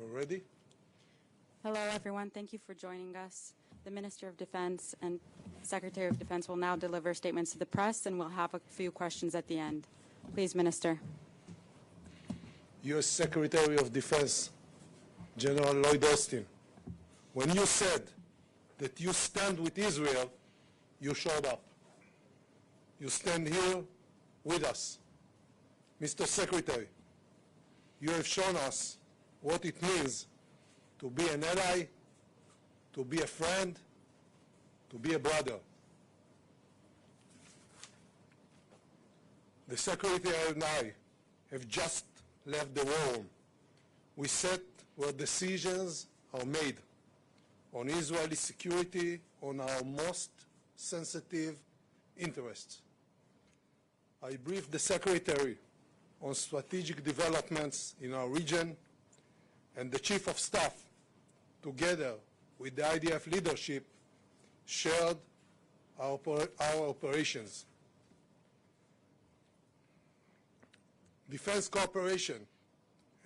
We're ready? Hello, everyone. Thank you for joining us. The Minister of Defense and Secretary of Defense will now deliver statements to the press, and we'll have a few questions at the end. Please, Minister. U.S. Secretary of Defense, General Lloyd Austin, when you said that you stand with Israel, you showed up. You stand here with us. Mr. Secretary, you have shown us what it means to be an ally, to be a friend, to be a brother. The Secretary and I have just left the war room. We sat where decisions are made on Israeli security, on our most sensitive interests. I briefed the Secretary on strategic developments in our region, and the Chief of Staff, together with the IDF leadership, shared our operations. Defense cooperation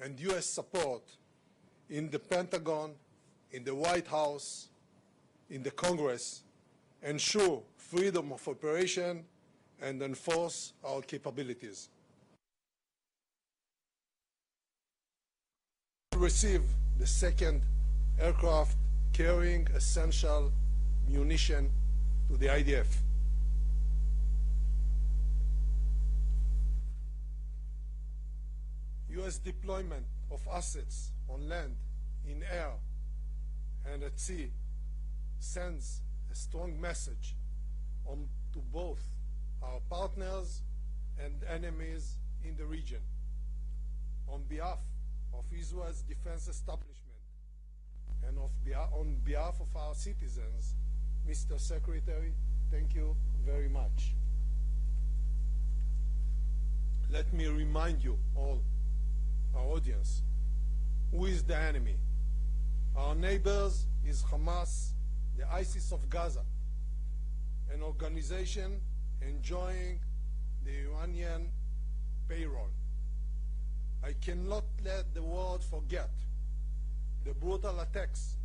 and U.S. support in the Pentagon, in the White House, in the Congress, ensure freedom of operation and enforce our capabilities. We received the second aircraft carrying essential munition to the IDF. U.S. deployment of assets on land, in air, and at sea sends a strong message to both our partners and enemies in the region. On behalf of Israel's defense establishment and on behalf of our citizens, Mr. Secretary, thank you very much. Let me remind you all, our audience, who is the enemy? Our neighbors is Hamas, the ISIS of Gaza, an organization enjoying the Iranian payroll. I cannot let the world forget the brutal attacks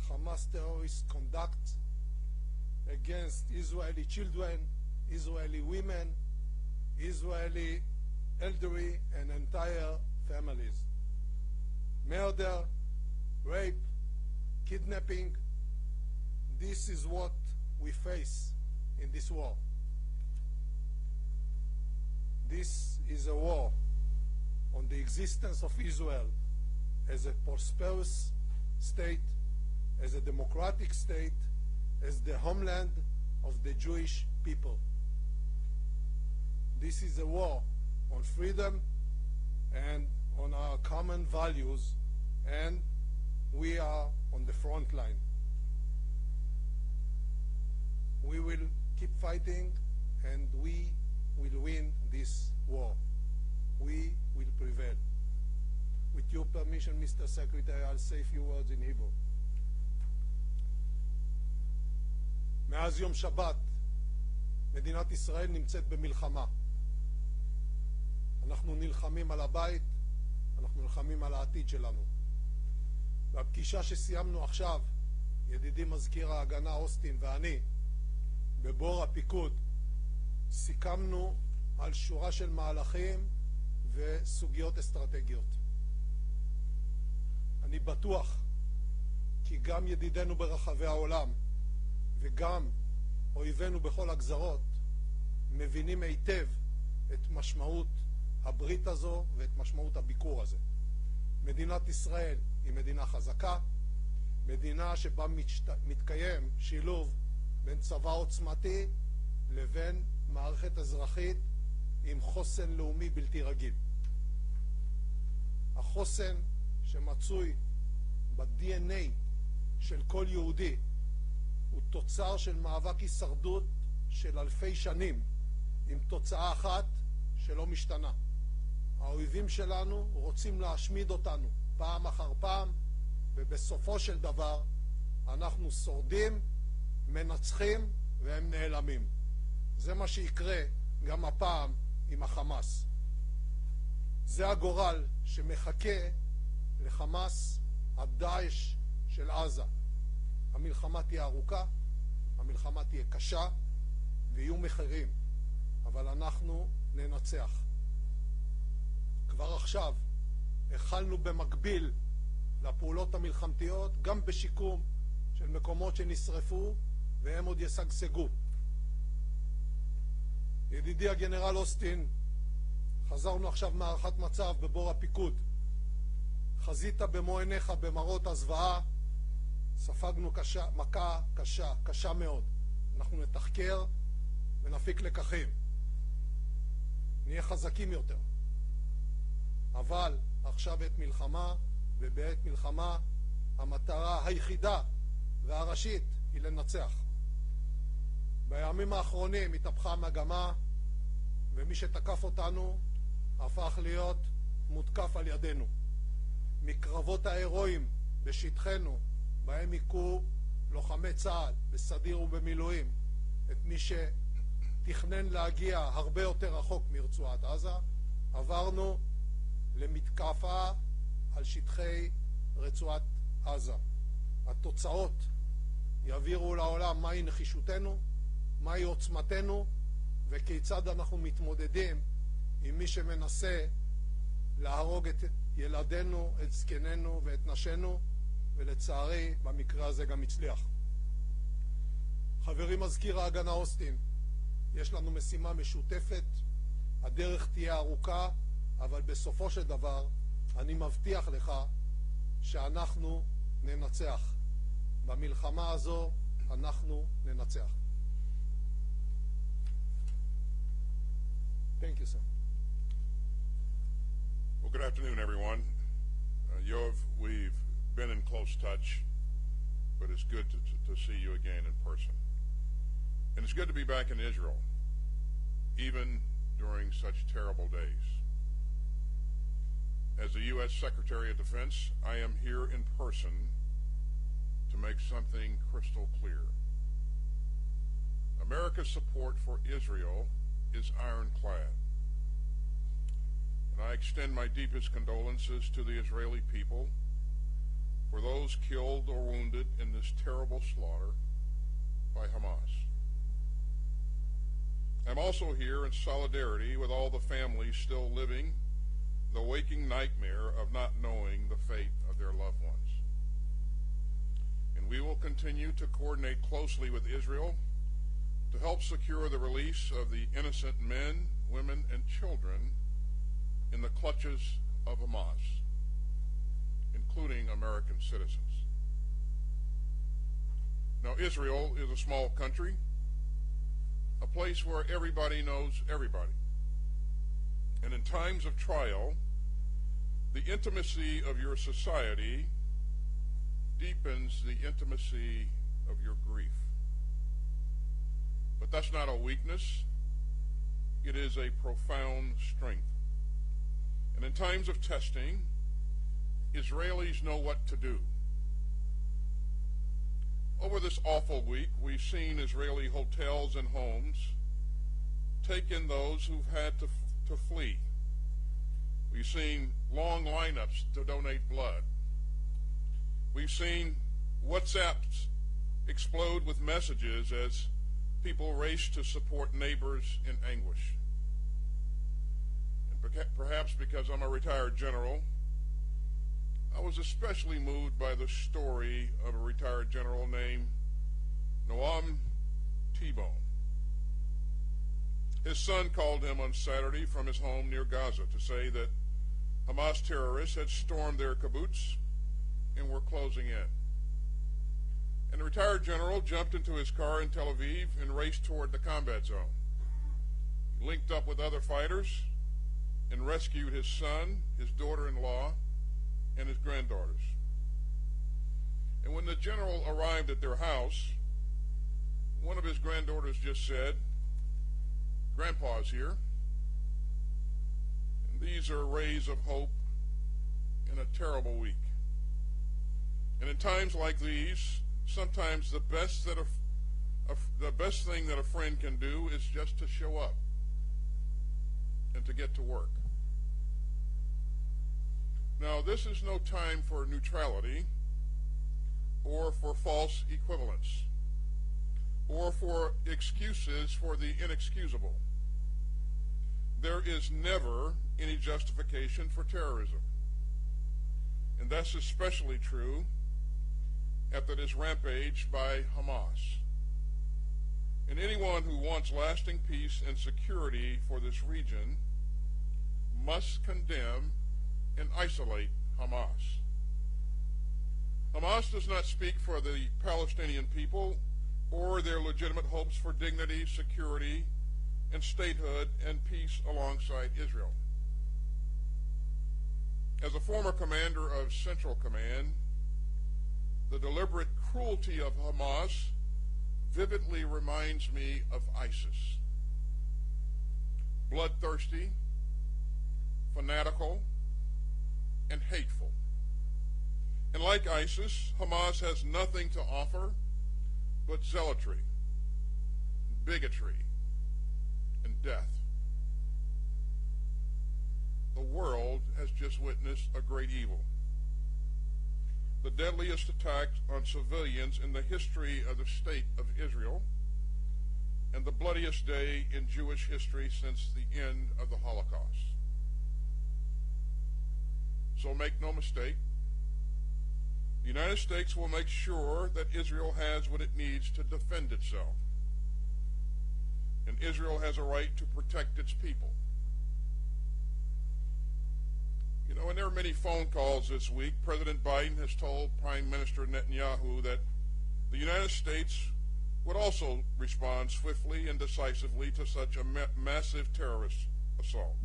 Hamas terrorists conduct against Israeli children, Israeli women, Israeli elderly and entire families. Murder, rape, kidnapping, this is what we face in this war. This is a war on the existence of Israel as a prosperous state, as a democratic state, as the homeland of the Jewish people. This is a war on freedom and on our common values, and we are on the front line. We will keep fighting, and we will win this war. We will prevail. With your permission, Mr. Secretary, I'll say a few words in Hebrew. מאז יום שבת, מדינת ישראל נמצאת במלחמה. אנחנו נלחמים על הבית, אנחנו נלחמים על העתיד שלנו. והפגישה שסיימנו עכשיו, ידידי מזכיר ההגנה אוסטין ואני, בבור הפיקוד, סיכמנו על שורה של מהלכים וסוגיות אסטרטגיות. אני בטוח כי גם ידידינו ברחבי העולם וגם אויבינו בכל הגזרות מבינים היטב את משמעות הברית הזו ואת משמעות הביקור הזה. מדינת ישראל היא מדינה חזקה, מדינה שבה מתקיים שילוב בין צבא עוצמתי לבין מערכת אזרחית עם חוסן לאומי בלתי רגיל. החוסן שמצוי ב-DNA של כל יהודי הוא תוצר של מאבק הישרדות של אלפי שנים עם תוצאה אחת שלא משתנה. האויבים שלנו רוצים להשמיד אותנו פעם אחר פעם, ובסופו של דבר אנחנו שורדים, מנצחים והם נעלמים. זה מה שיקרה גם הפעם עם החמאס. זה הגורל שמחכה לחמאס, הדאעש של עזה. המלחמה תהיה ארוכה, המלחמה תהיה קשה, ויהיו מחירים, אבל אנחנו ננצח. כבר עכשיו החלנו במקביל לפעולות המלחמתיות, גם בשיקום של מקומות שנשרפו, והם עוד ישגשגו. ידידי הגנרל אוסטין, חזרנו עכשיו מערכת מצב בבור הפיקוד. חזית במו עיניך במראות הזוועה, ספגנו מכה קשה מאוד. אנחנו נתחקר ונפיק לקחים. נהיה חזקים יותר. אבל עכשיו עת מלחמה, ובעת מלחמה המטרה היחידה והראשית היא לנצח. בימים האחרונים התהפכה המגמה, ומי שתקף אותנו הפך להיות מותקף על ידינו. מקרבות ההירואיים בשטחנו, בהם היכו לוחמי צה"ל בסדיר ובמילואים את מי שתכנן להגיע הרבה יותר רחוק מרצועת עזה, עברנו למתקפה על שטחי רצועת עזה. התוצאות יעבירו לעולם מהי נחישותנו, מהי עוצמתנו, וכיצד אנחנו מתמודדים עם מי שמנסה להרוג את ילדינו, את זקנינו ואת נשינו, ולצערי במקרה הזה גם הצליח. חברי מזכיר ההגנה אוסטין, יש לנו משימה משותפת, הדרך תהיה ארוכה, אבל בסופו של דבר אני מבטיח לך שאנחנו ננצח. במלחמה הזו אנחנו ננצח. Thank you, sir. Well, good afternoon, everyone. Yoav, we've been in close touch, but it's good to see you again in person. And it's good to be back in Israel, even during such terrible days. As the U.S. Secretary of Defense, I am here in person to make something crystal clear. America's support for Israel is ironclad. And I extend my deepest condolences to the Israeli people for those killed or wounded in this terrible slaughter by Hamas. I'm also here in solidarity with all the families still living the waking nightmare of not knowing the fate of their loved ones. And we will continue to coordinate closely with Israel to help secure the release of the innocent men, women, and children in the clutches of Hamas, including American citizens. Now, Israel is a small country, a place where everybody knows everybody. And in times of trial, the intimacy of your society deepens the intimacy of your grief. But that's not a weakness. It is a profound strength. And in times of testing, Israelis know what to do. Over this awful week, we've seen Israeli hotels and homes take in those who've had to flee. We've seen long lineups to donate blood. We've seen WhatsApps explode with messages as people race to support neighbors in anguish. And perhaps because I'm a retired general, I was especially moved by the story of a retired general named Noam T-Bone. His son called him on Saturday from his home near Gaza to say that Hamas terrorists had stormed their kibbutz and were closing in. And the retired general jumped into his car in Tel Aviv and raced toward the combat zone. He linked up with other fighters and rescued his son, his daughter-in-law, and his granddaughters. And when the general arrived at their house, one of his granddaughters just said, "Grandpa's here." And these are rays of hope in a terrible week. And in times like these, sometimes the best thing that a friend can do is just to show up and to get to work. Now, this is no time for neutrality or for false equivalence or for excuses for the inexcusable. There is never any justification for terrorism. And that's especially true after this rampage by Hamas. And anyone who wants lasting peace and security for this region must condemn and isolate Hamas. Hamas does not speak for the Palestinian people or their legitimate hopes for dignity, security, and statehood and peace alongside Israel. As a former commander of Central Command, the deliberate cruelty of Hamas vividly reminds me of ISIS. Bloodthirsty, fanatical, and hateful. And like ISIS, Hamas has nothing to offer but zealotry, bigotry, and death. The world has just witnessed a great evil. The deadliest attack on civilians in the history of the state of Israel, and the bloodiest day in Jewish history since the end of the Holocaust. So make no mistake, the United States will make sure that Israel has what it needs to defend itself. And Israel has a right to protect its people. You know, and there are many phone calls this week. President Biden has told Prime Minister Netanyahu that the United States would also respond swiftly and decisively to such a massive terrorist assault.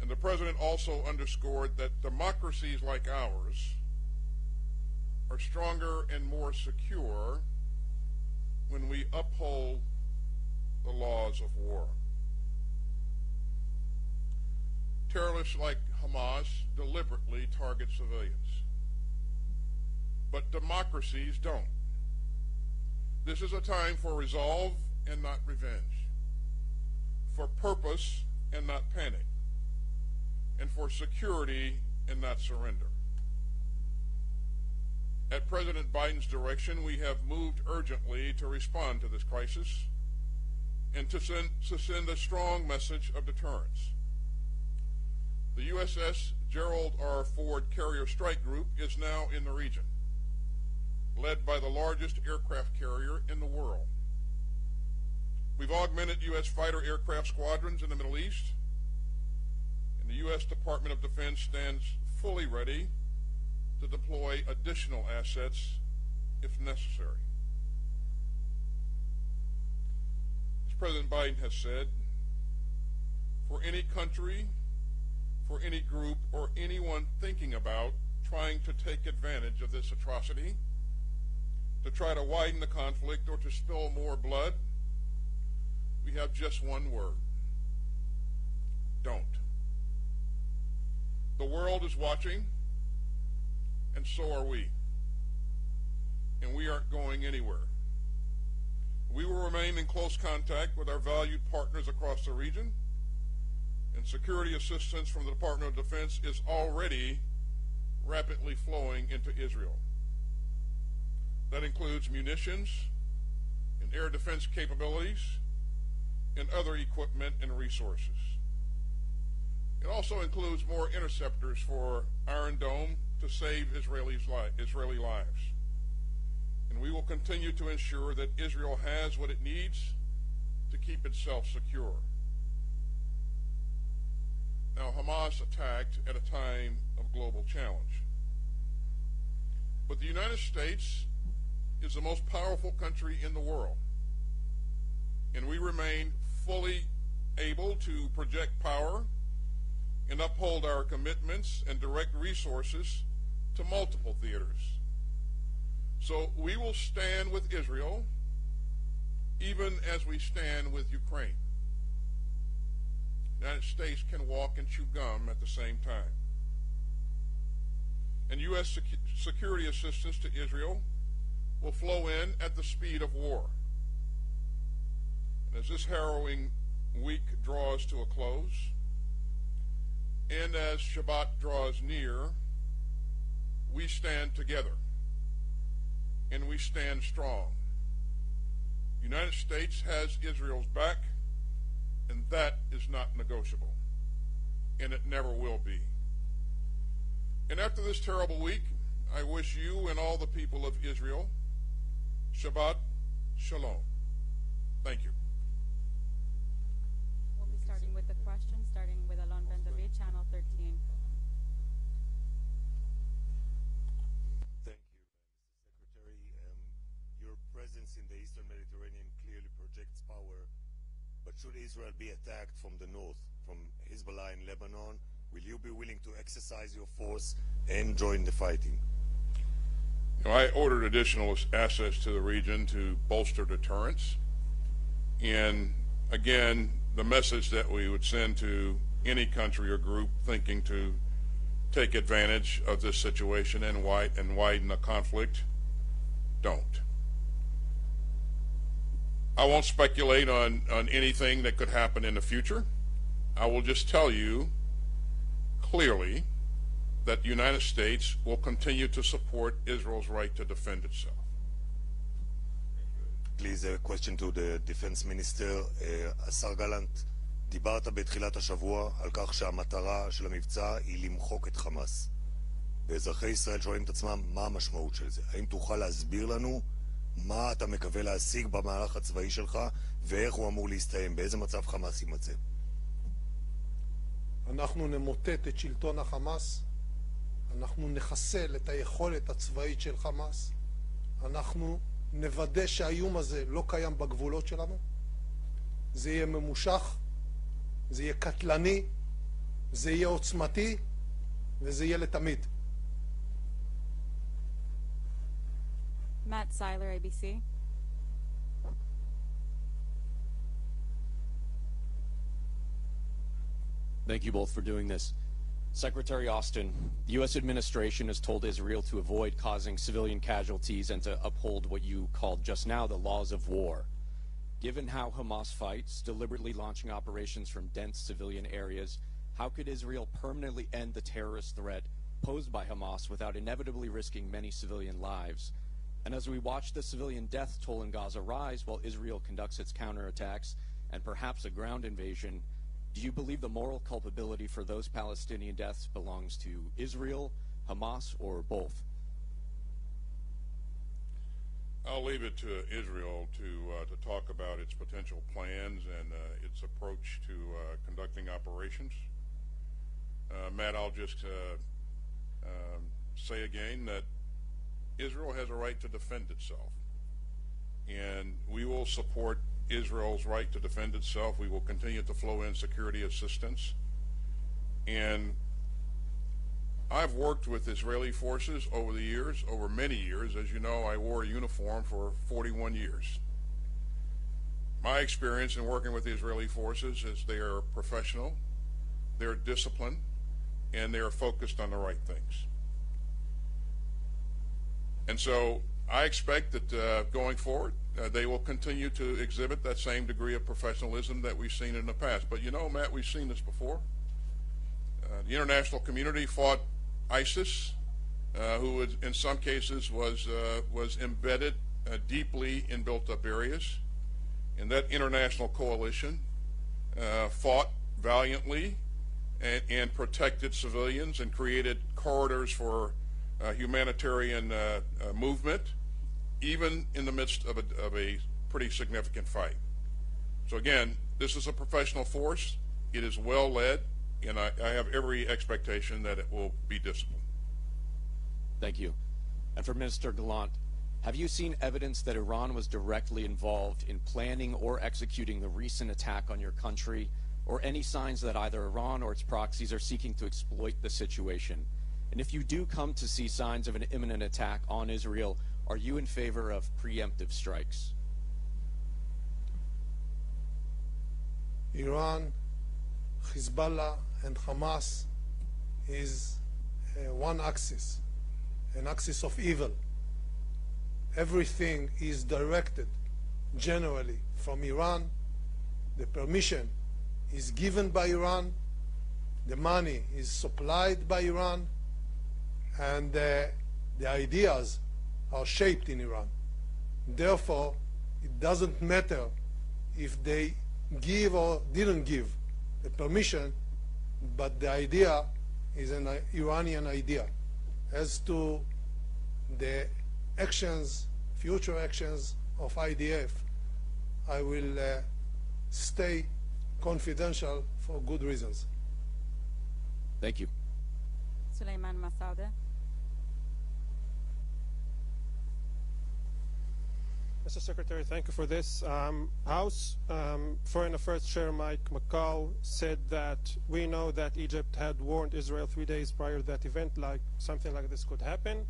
And the president also underscored that democracies like ours are stronger and more secure when we uphold the laws of war. Terrorists like Hamas deliberately target civilians, but democracies don't. This is a time for resolve and not revenge, for purpose and not panic, and for security and not surrender. At President Biden's direction, we have moved urgently to respond to this crisis and to send a strong message of deterrence. The USS Gerald R. Ford Carrier Strike Group is now in the region, led by the largest aircraft carrier in the world. We've augmented U.S. fighter aircraft squadrons in the Middle East, and the U.S. Department of Defense stands fully ready to deploy additional assets if necessary. As President Biden has said, for any country, for any group, or anyone thinking about trying to take advantage of this atrocity, to try to widen the conflict or to spill more blood, we have just one word: don't. The world is watching, and so are we. And we aren't going anywhere. We will remain in close contact with our valued partners across the region, and security assistance from the Department of Defense is already rapidly flowing into Israel. That includes munitions and air defense capabilities and other equipment and resources. It also includes more interceptors for Iron Dome to save Israeli lives. And we will continue to ensure that Israel has what it needs to keep itself secure. Now, Hamas attacked at a time of global challenge. But the United States is the most powerful country in the world, and we remain fully able to project power and uphold our commitments and direct resources to multiple theaters. So we will stand with Israel even as we stand with Ukraine. The United States can walk and chew gum at the same time. And U.S. security assistance to Israel will flow in at the speed of war. And as this harrowing week draws to a close, And as Shabbat draws near, we stand together, and we stand strong. The United States has Israel's back, and that is not negotiable, and it never will be. And after this terrible week, I wish you and all the people of Israel Shabbat Shalom. Thank you. We'll be starting with the questions, starting with Alon Ben David, Channel 13. Thank you, Mr. Secretary. Your presence in the Eastern Mediterranean clearly projects power, but should Israel be attacked from the north, from Hezbollah in Lebanon, will you be willing to exercise your force and join the fighting? I ordered additional assets to the region to bolster deterrence. And again, the message that we would send to any country or group thinking to take advantage of this situation and widen the conflict, don't. I won't speculate on anything that could happen in the future. I will just tell you clearly that the United States will continue to support Israel's right to defend itself. Please, a question to the Defense Minister. השר גלנט, דיברת בתחילת השבוע על כך שהמטרה של המבצע היא למחוק את חמאס. ואזרחי ישראל שואלים את עצמם מה המשמעות של זה. האם תוכל להסביר לנו מה אתה מקווה להשיג במהלך הצבאי שלך ואיך הוא אמור להסתיים, באיזה מצב חמאס יימצא? אנחנו נמוטט את שלטון החמאס, אנחנו נחסל את היכולת הצבאית של חמאס, אנחנו נוודא שהאיום הזה לא קיים בגבולות שלנו, זה יהיה ממושך, זה יהיה קטלני, זה יהיה עוצמתי, וזה יהיה לתמיד. Matt Seiler, ABC. Thank you both for doing this. Secretary Austin, the U.S. administration has told Israel to avoid causing civilian casualties and to uphold what you called just now the laws of war. Given how Hamas fights, deliberately launching operations from dense civilian areas, how could Israel permanently end the terrorist threat posed by Hamas without inevitably risking many civilian lives? And as we watch the civilian death toll in Gaza rise while Israel conducts its counterattacks and perhaps a ground invasion, do you believe the moral culpability for those Palestinian deaths belongs to Israel, Hamas, or both? I'll leave it to Israel to talk about its potential plans and its approach to conducting operations. Matt, I'll just say again that Israel has a right to defend itself, and we will support Israel's right to defend itself. We will continue to flow in security assistance. And I've worked with Israeli forces over the years, over many years. As you know, I wore a uniform for 41 years. My experience in working with the Israeli forces is they are professional, they're disciplined, and they are focused on the right things. And so I expect that going forward, they will continue to exhibit that same degree of professionalism that we've seen in the past. But you know, Matt, we've seen this before. The international community fought ISIS, who in some cases was embedded deeply in built-up areas. And that international coalition fought valiantly and protected civilians and created corridors for humanitarian movement, even in the midst of a pretty significant fight. So again, this is a professional force. It is well led, and I have every expectation that it will be disciplined. Thank you. And for Minister Gallant, have you seen evidence that Iran was directly involved in planning or executing the recent attack on your country, or any signs that either Iran or its proxies are seeking to exploit the situation? And if you do come to see signs of an imminent attack on Israel, are you in favor of preemptive strikes? Iran, Hezbollah, and Hamas is one axis, an axis of evil. Everything is directed generally from Iran. The permission is given by Iran, The money is supplied by Iran, and the ideas are shaped in Iran. Therefore, it doesn't matter if they give or didn't give the permission, but the idea is an Iranian idea. As to the actions, future actions of IDF, I will stay confidential for good reasons. Thank you. Suleiman Massaoudeh. Mr. Secretary, thank you for this. House Foreign Affairs Chair Mike McCall said that we know that Egypt had warned Israel 3 days prior to that event, like something like this could happen.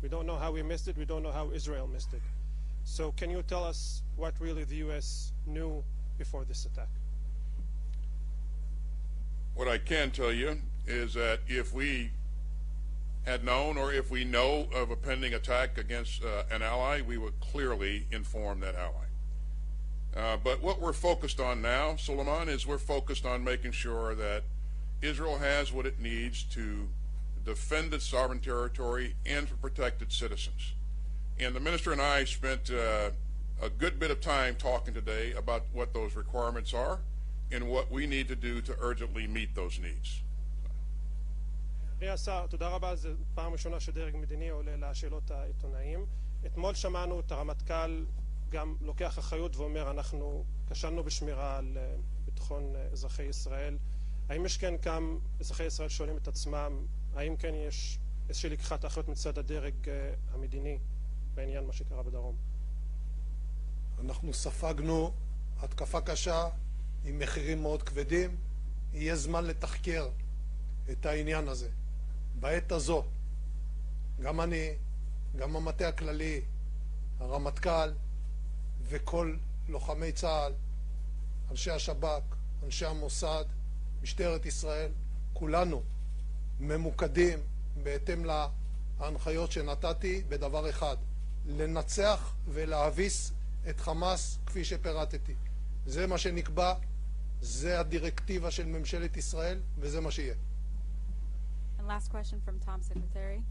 We don't know how we missed it. We don't know how Israel missed it. So can you tell us what really the U.S. knew before this attack? What I can tell you is that if we had known, or if we know of a pending attack against an ally, we would clearly inform that ally. But what we're focused on now, Suleiman, is we're focused on making sure that Israel has what it needs to defend its sovereign territory and to protect its citizens. And the minister and I spent a good bit of time talking today about what those requirements are and what we need to do to urgently meet those needs. אדוני השר, תודה רבה. זו פעם ראשונה שדרג מדיני עולה לשאלות העיתונאים. אתמול שמענו את הרמטכ"ל גם לוקח אחריות ואומר אנחנו כשלנו בשמירה על ביטחון אזרחי ישראל. האם יש כן גם אזרחי ישראל שואלים את עצמם, האם כן יש איזושהי לקיחת אחריות מצד הדרג המדיני בעניין מה שקרה בדרום? אנחנו ספגנו התקפה קשה עם מחירים מאוד כבדים. יהיה זמן לתחקר את העניין הזה. בעת הזו, גם אני, גם המטה הכללי, הרמטכ"ל וכל לוחמי צה"ל, אנשי השב"כ, אנשי המוסד, משטרת ישראל, כולנו ממוקדים בהתאם להנחיות שנתתי בדבר אחד, לנצח ולהביס את חמאס כפי שפירטתי. זה מה שנקבע, זה הדירקטיבה של ממשלת ישראל וזה מה שיהיה. And last question from Tom Secretary.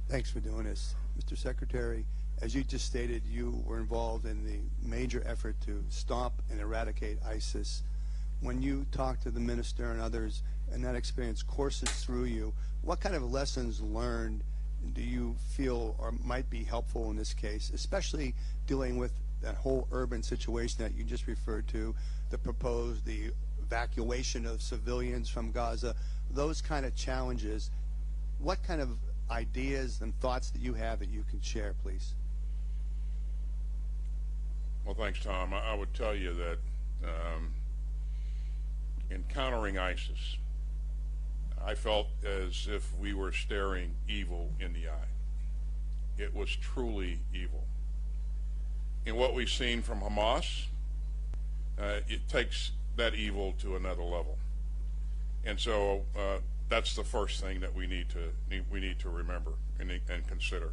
Thanks for doing this. Mr. Secretary, as you just stated, you were involved in the major effort to stop and eradicate ISIS. When you talk to the minister and others, and that experience courses through you, what kind of lessons learned do you feel or might be helpful in this case, especially dealing with that whole urban situation that you just referred to, the evacuation of civilians from Gaza, those kind of challenges? What kind of ideas and thoughts that you have that you can share, please? Well, thanks, Tom. I would tell you that encountering ISIS, I felt as if we were staring evil in the eye. It was truly evil. And what we've seen from Hamas, it takes that evil to another level. And so that's the first thing that we need to remember and consider.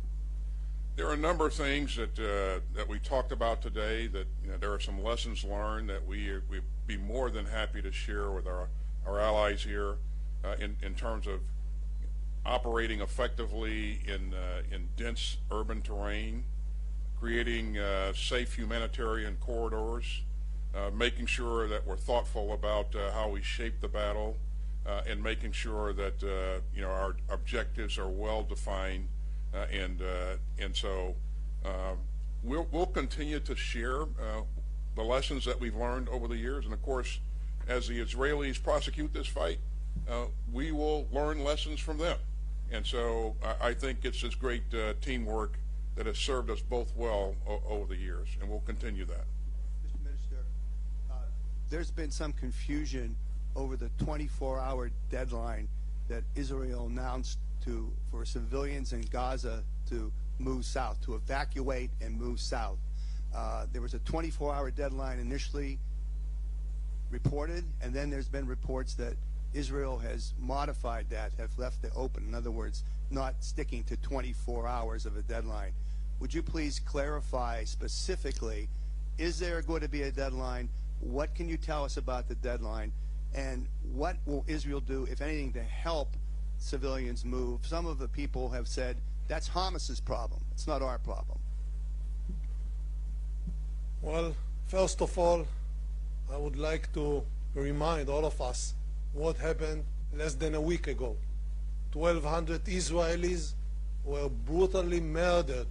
There are a number of things that we talked about today that there are some lessons learned that we'd be more than happy to share with our allies here in terms of operating effectively in dense urban terrain, creating safe humanitarian corridors, making sure that we're thoughtful about how we shape the battle, and making sure that our objectives are well defined, and so we'll continue to share the lessons that we've learned over the years, and of course, as the Israelis prosecute this fight, we will learn lessons from them, and so I think it's this great teamwork that has served us both well over the years, and we'll continue that. Mr. Minister, there's been some confusion over the 24-hour deadline that Israel announced for civilians in Gaza to move south, to evacuate and move south. There was a 24-hour deadline initially reported, and then there's been reports that Israel has modified that, have left it open. In other words, not sticking to 24 hours of a deadline. would you please clarify specifically, is there going to be a deadline? What can you tell us about the deadline? And what will Israel do, if anything, to help civilians move? Some of the people have said that's Hamas's problem. It's not our problem. Well, first of all, I would like to remind all of us what happened less than a week ago. 1,200 Israelis were brutally murdered,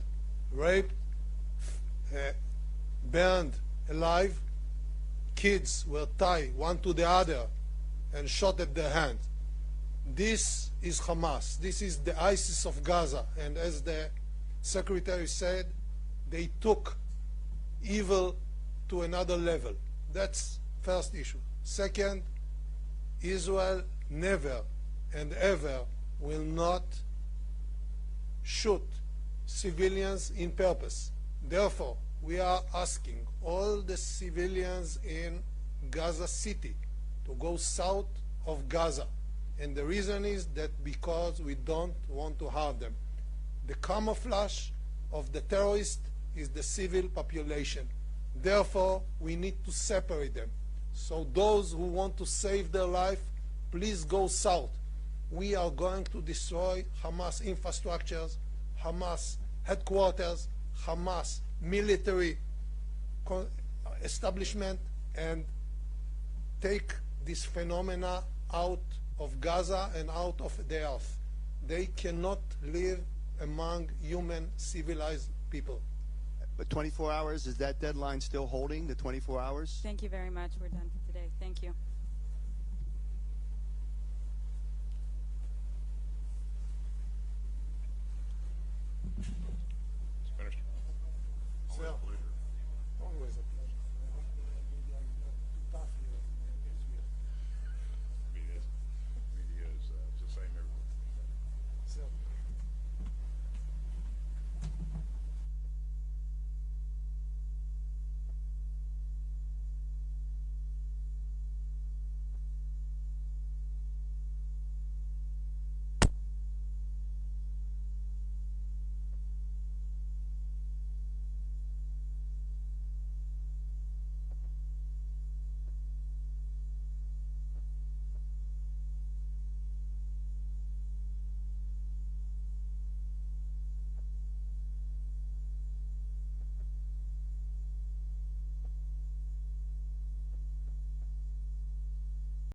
raped, burned alive. Kids were tied one to the other and shot at their hand. This is Hamas. This is the ISIS of Gaza. And as the Secretary said, they took evil to another level. That's first issue. Second, Israel never and ever will not shoot civilians in purpose. Therefore, we are asking all the civilians in Gaza City to go south of Gaza. And the reason is that because we don't want to harm them. The camouflage of the terrorist is the civil population. Therefore, we need to separate them. So those who want to save their life, please go south. We are going to destroy Hamas infrastructures, Hamas headquarters, Hamas military establishment, and take this phenomena out of Gaza and out of the earth. They cannot live among human civilized people. But 24 hours, is that deadline still holding, the 24 hours? Thank you very much. We're done for today. Thank you.